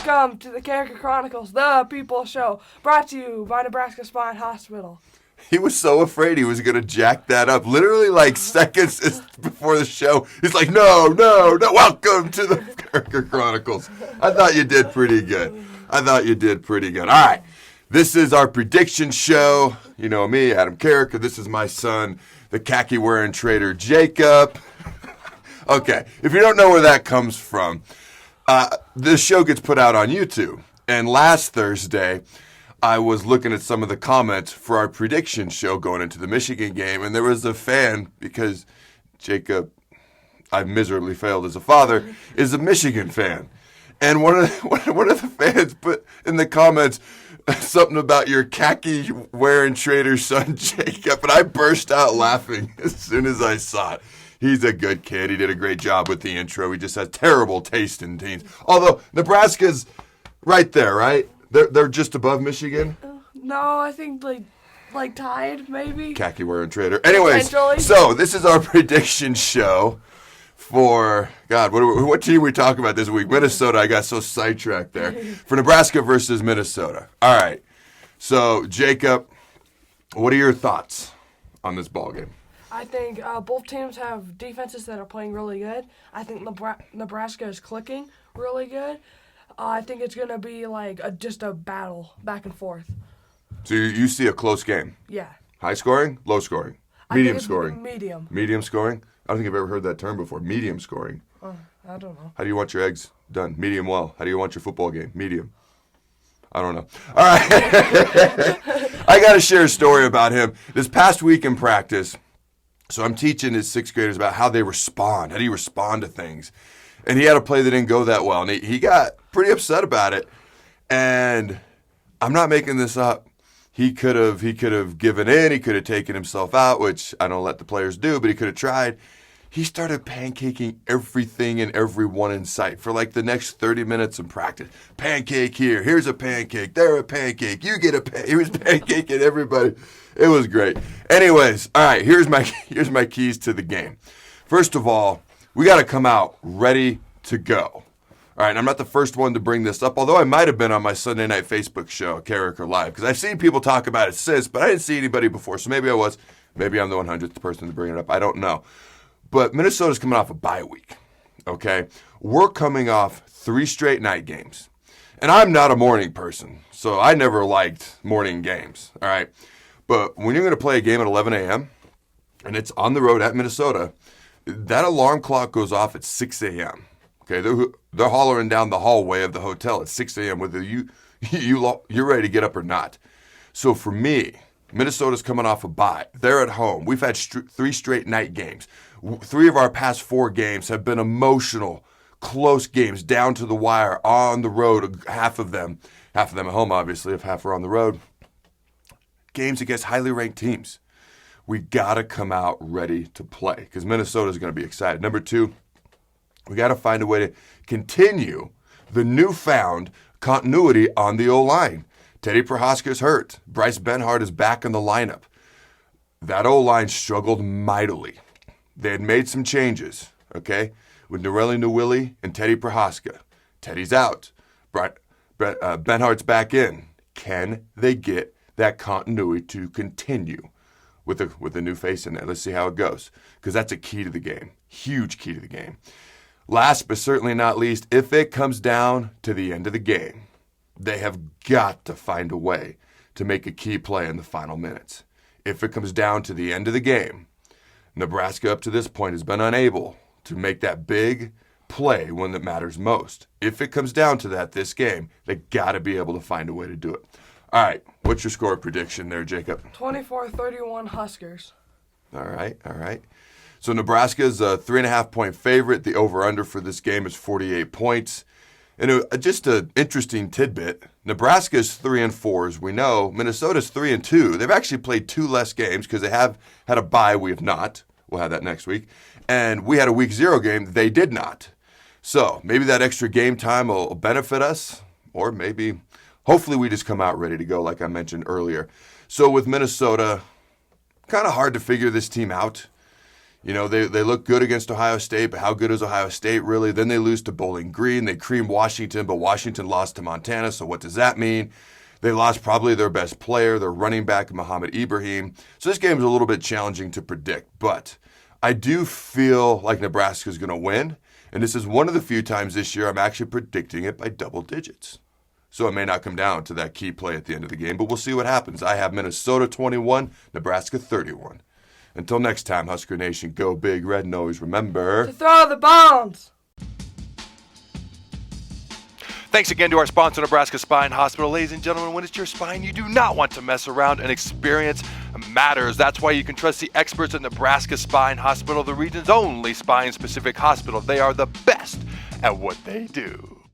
Welcome to the Carriker Chronicles, the People Show, brought to you by Nebraska Spine Hospital. He was so afraid he was going to jack that up. Literally, like, seconds before the show, he's like, no, welcome to the Carriker Chronicles. I thought you did pretty good. All right, this is our prediction show. You know me, Adam Carriker. This is my son, the khaki-wearing trader, Jacob. Okay, if you don't know where that comes from, this show gets put out on YouTube. And last Thursday, I was looking at some of the comments for our prediction show going into the Michigan game, and there was a fan, because Jacob, I've miserably failed as a father, is a Michigan fan. And one of the fans put in the comments something about your khaki-wearing trader son, Jacob, and I burst out laughing as soon as I saw it. He's a good kid. He did a great job with the intro. He just has terrible taste in teams. Although, Nebraska's right there, right? They're just above Michigan? No, I think like tied, maybe. Khaki wearing trader. Anyways, so this is our prediction show for, God, what team we talking about this week? Minnesota. I got so sidetracked there. For Nebraska versus Minnesota. All right. So, Jacob, what are your thoughts on this ball game? I think both teams have defenses that are playing really good. I think Nebraska is clicking really good. I think it's going to be like just a battle back and forth. So you see a close game? Yeah. High scoring? Low scoring? Medium scoring? Medium. Medium scoring? I don't think I've ever heard that term before. Medium scoring. I don't know. How do you want your eggs done? Medium well. How do you want your football game? Medium. I don't know. All right. I got to share a story about him. This past week in practice, so I'm teaching his sixth graders about how they respond. How do you respond to things? And he had a play that didn't go that well, and he got pretty upset about it. And I'm not making this up. He could have given in. He could have taken himself out, which I don't let the players do, but he could have tried. He started pancaking everything and everyone in sight for like the next 30 minutes in practice. Pancake here. Here's a pancake. There a pancake. You get a pancake. He was pancaking everybody. It was great. Anyways, all right, here's my keys to the game. First of all, we got to come out ready to go. All right, I'm not the first one to bring this up, although I might have been on my Sunday night Facebook show, Carriker Live, because I've seen people talk about it since, but I didn't see anybody before, so maybe I was. Maybe I'm the 100th person to bring it up. I don't know. But Minnesota's coming off a bye week, okay? We're coming off 3 straight night games. And I'm not a morning person, so I never liked morning games, all right? But when you're going to play a game at 11 a.m., and it's on the road at Minnesota, that alarm clock goes off at 6 a.m., okay? They're hollering down the hallway of the hotel at 6 a.m. whether you're ready to get up or not. So for me, Minnesota's coming off a bye. They're at home. We've had 3 straight night games. 3 of our past 4 games have been emotional, close games, down to the wire, on the road, half of them at home, obviously, if half are on the road. Games against highly ranked teams. We got to come out ready to play because Minnesota's going to be excited. Number 2, we got to find a way to continue the newfound continuity on the O-line. Teddy Prohaska's hurt. Bryce Benhart is back in the lineup. That O-line struggled mightily. They had made some changes, okay, with Norelli Newilly and Teddy Prohaska. Teddy's out. Benhart's back in. Can they get that continuity to continue with a new face in there? Let's see how it goes, because that's a key to the game. Huge key to the game. Last but certainly not least, if it comes down to the end of the game, they have got to find a way to make a key play in the final minutes. If it comes down to the end of the game, Nebraska up to this point has been unable to make that big play when it matters most. If it comes down to that this game, they got to be able to find a way to do it. All right, what's your score prediction there, Jacob? 24-31 Huskers. All right. So Nebraska's a 3.5-point favorite. The over-under for this game is 48 points. And just an interesting tidbit, Nebraska is 3-4, as we know. Minnesota's 3-2. They've actually played 2 less games because they have had a bye. We have not. We'll have that next week. And we had a week 0 game. They did not. So maybe that extra game time will benefit us, or maybe, hopefully we just come out ready to go, like I mentioned earlier. So with Minnesota, kind of hard to figure this team out. You know, they look good against Ohio State, but how good is Ohio State really? Then they lose to Bowling Green. They cream Washington, but Washington lost to Montana, so what does that mean? They lost probably their best player, their running back, Muhammad Ibrahim. So this game is a little bit challenging to predict, but I do feel like Nebraska is going to win, and this is one of the few times this year I'm actually predicting it by double digits. So it may not come down to that key play at the end of the game, but we'll see what happens. I have Minnesota 21, Nebraska 31. Until next time, Husker Nation, go big red, and always remember To throw the bones. Thanks again to our sponsor, Nebraska Spine Hospital. Ladies and gentlemen, when it's your spine, you do not want to mess around, and experience matters. That's why you can trust the experts at Nebraska Spine Hospital, the region's only spine-specific hospital. They are the best at what they do.